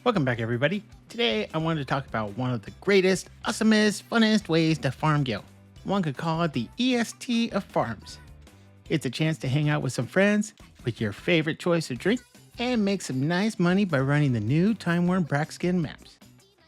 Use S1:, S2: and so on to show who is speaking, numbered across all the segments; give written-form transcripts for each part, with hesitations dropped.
S1: Welcome back, everybody. Today, I wanted to talk about one of the greatest, awesomest, funnest ways to farm Gil. One could call it the EST of farms. It's a chance to hang out with some friends, with your favorite choice of drink, and make some nice money by running the new Timeworn Br'aaxskin Maps.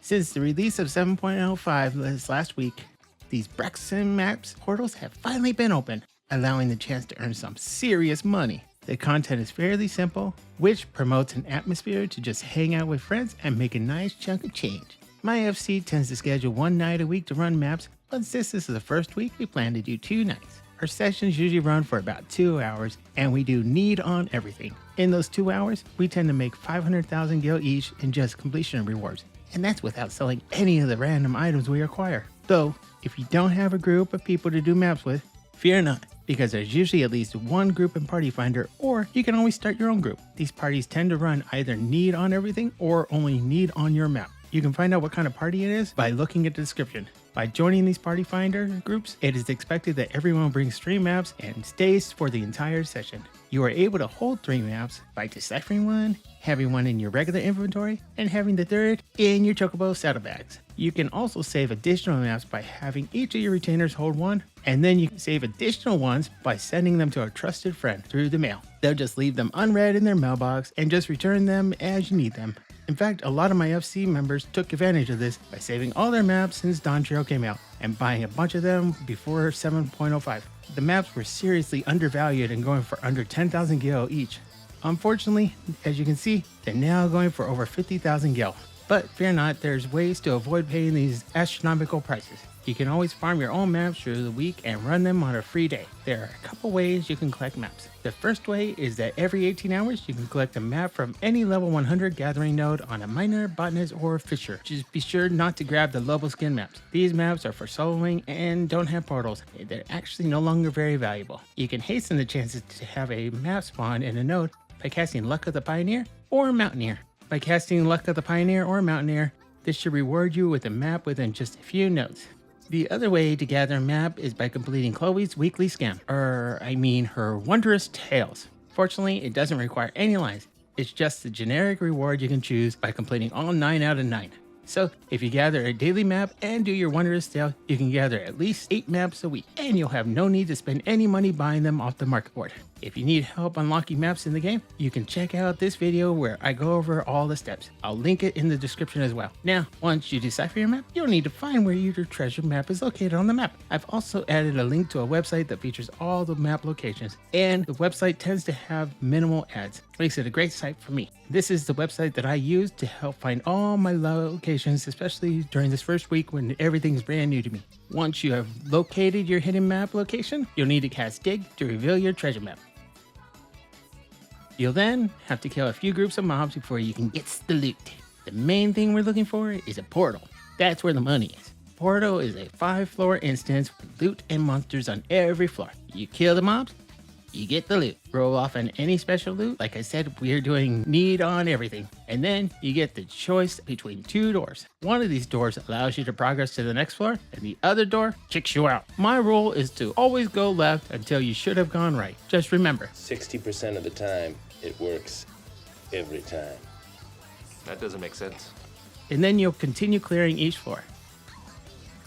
S1: Since the release of 7.05 last week, these Br'aaxskin Maps portals have finally been open, allowing the chance to earn some serious money. The content is fairly simple, which promotes an atmosphere to just hang out with friends and make a nice chunk of change. My FC tends to schedule one night a week to run maps, but since this is the first week, we plan to do 2 nights. Our sessions usually run for about 2 hours, and we do need on everything. In those 2 hours, we tend to make 500,000 gil each in just completion rewards, and that's without selling any of the random items we acquire. Though, if you don't have a group of people to do maps with, fear not, because there's usually at least one group in Party Finder, or you can always start your own group. These parties tend to run either need on everything or only need on your map. You can find out what kind of party it is by looking at the description. By joining these Party Finder groups, it is expected that everyone brings 3 maps and stays for the entire session. You are able to hold 3 maps by deciphering one, having one in your regular inventory, and having the third in your chocobo saddlebags. You can also save additional maps by having each of your retainers hold one, and then you can save additional ones by sending them to a trusted friend through the mail. They'll just leave them unread in their mailbox and just return them as you need them. In fact, a lot of my FC members took advantage of this by saving all their maps since Dawntrail came out and buying a bunch of them before 7.05. The maps were seriously undervalued and going for under 10,000 gil each. Unfortunately, as you can see, they're now going for over 50,000 gil. But fear not, there's ways to avoid paying these astronomical prices. You can always farm your own maps through the week and run them on a free day. There are a couple ways you can collect maps. The first way is that every 18 hours you can collect a map from any level 100 gathering node on a miner, botanist, or fisher. Just be sure not to grab the level skin maps. These maps are for soloing and don't have portals. They're actually no longer very valuable. You can hasten the chances to have a map spawn in a node by casting Luck of the Pioneer or Mountaineer. By casting Luck of the Pioneer or Mountaineer, this should reward you with a map within just a few nodes. The other way to gather a map is by completing Chloe's weekly scam, her Wondrous Tales. Fortunately, it doesn't require any lines. It's just the generic reward you can choose by completing all 9 out of 9. So, if you gather a daily map and do your Wondrous Tale, you can gather at least 8 maps a week, and you'll have no need to spend any money buying them off the market board. If you need help unlocking maps in the game, you can check out this video where I go over all the steps. I'll link it in the description as well. Now, once you decipher your map, you'll need to find where your treasure map is located on the map. I've also added a link to a website that features all the map locations, and the website tends to have minimal ads. Makes it a great site for me. This is the website that I use to help find all my locations, especially during this first week when everything's brand new to me. Once you have located your hidden map location, you'll need to cast Dig to reveal your treasure map. You'll then have to kill a few groups of mobs before you can get the loot. The main thing we're looking for is a portal. That's where the money is. Portal is a 5-floor instance with loot and monsters on every floor. You kill the mobs, you get the loot. Roll off on any special loot. Like I said, we're doing need on everything. And then you get the choice between 2 doors. One of these doors allows you to progress to the next floor, and the other door kicks you out. My rule is to always go left until you should have gone right. Just remember,
S2: 60% of the time, it works every time.
S3: That doesn't make sense.
S1: And then you'll continue clearing each floor.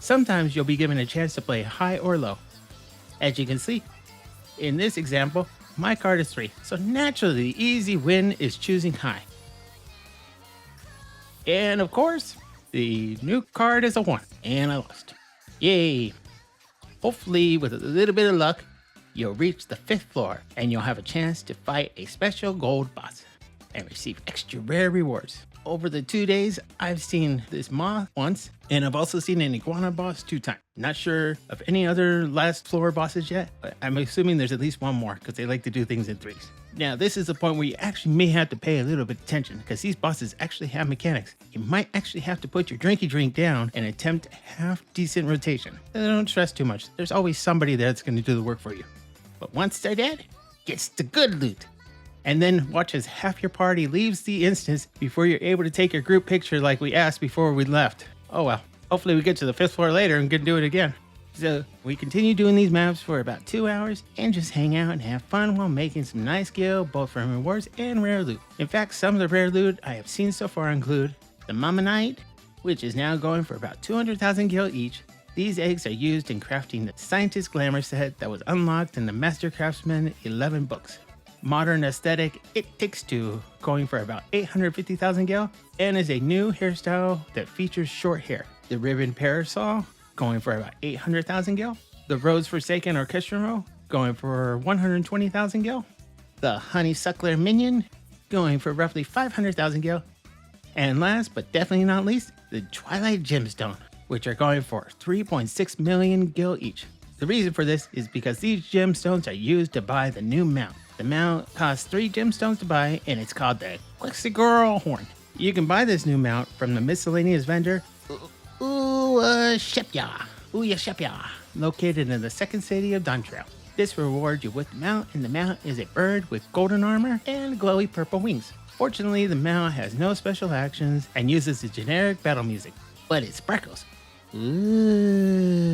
S1: Sometimes you'll be given a chance to play high or low. As you can see, in this example, my card is 3, so naturally the easy win is choosing high. And of course, the new card is a 1, and I lost. Yay! Hopefully, with a little bit of luck, you'll reach the 5th floor, and you'll have a chance to fight a special gold boss and receive extra rare rewards. Over the 2 days, I've seen this moth once, and I've also seen an iguana boss 2 times. Not sure of any other last floor bosses yet, but I'm assuming there's at least one more because they like to do things in 3s. Now, this is the point where you actually may have to pay a little bit of attention because these bosses actually have mechanics. You might actually have to put your drinky drink down and attempt half decent rotation. Don't stress too much. There's always somebody there that's going to do the work for you. But once they're dead, gets the good loot. And then watch as half your party leaves the instance before you're able to take your group picture like we asked before we left. Oh well, hopefully we get to the 5th floor later and can do it again. So we continue doing these maps for about 2 hours and just hang out and have fun while making some nice gil, both from rewards and rare loot. In fact, some of the rare loot I have seen so far include the Mammonite, which is now going for about 200,000 gil each. These eggs are used in crafting the Scientist Glamour set that was unlocked in the Master Craftsman 11 books. Modern aesthetic It Takes Two, going for about 850,000 gil, and is a new hairstyle that features short hair. The Ribbon Parasol, going for about 800,000 gil. The Rose Forsaken Orchestral, going for 120,000 gil. The Honeysuckler Minion, going for roughly 500,000 gil. And last but definitely not least, the Twilight Gemstone, which are going for 3.6 million gil each. The reason for this is because these gemstones are used to buy the new mount. The mount costs 3 gemstones to buy, and it's called the Quetzalcoatl Horn. You can buy this new mount from the miscellaneous vendor Shepya, located in the second city of Dawntrail. This rewards you with the mount, and the mount is a bird with golden armor and glowy purple wings. Fortunately, the mount has no special actions and uses the generic battle music, but it sparkles. Ooh.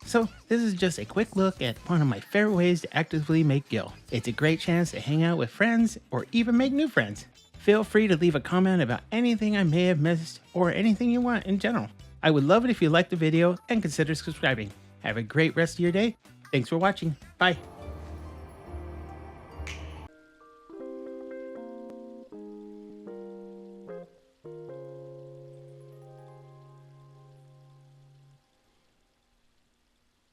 S1: So this is just a quick look at one of my favorite ways to actively make gil. It's a great chance to hang out with friends or even make new friends. Feel free to leave a comment about anything I may have missed or anything you want in general. I would love it if you liked the video and consider subscribing. Have a great rest of your day. Thanks for watching. Bye.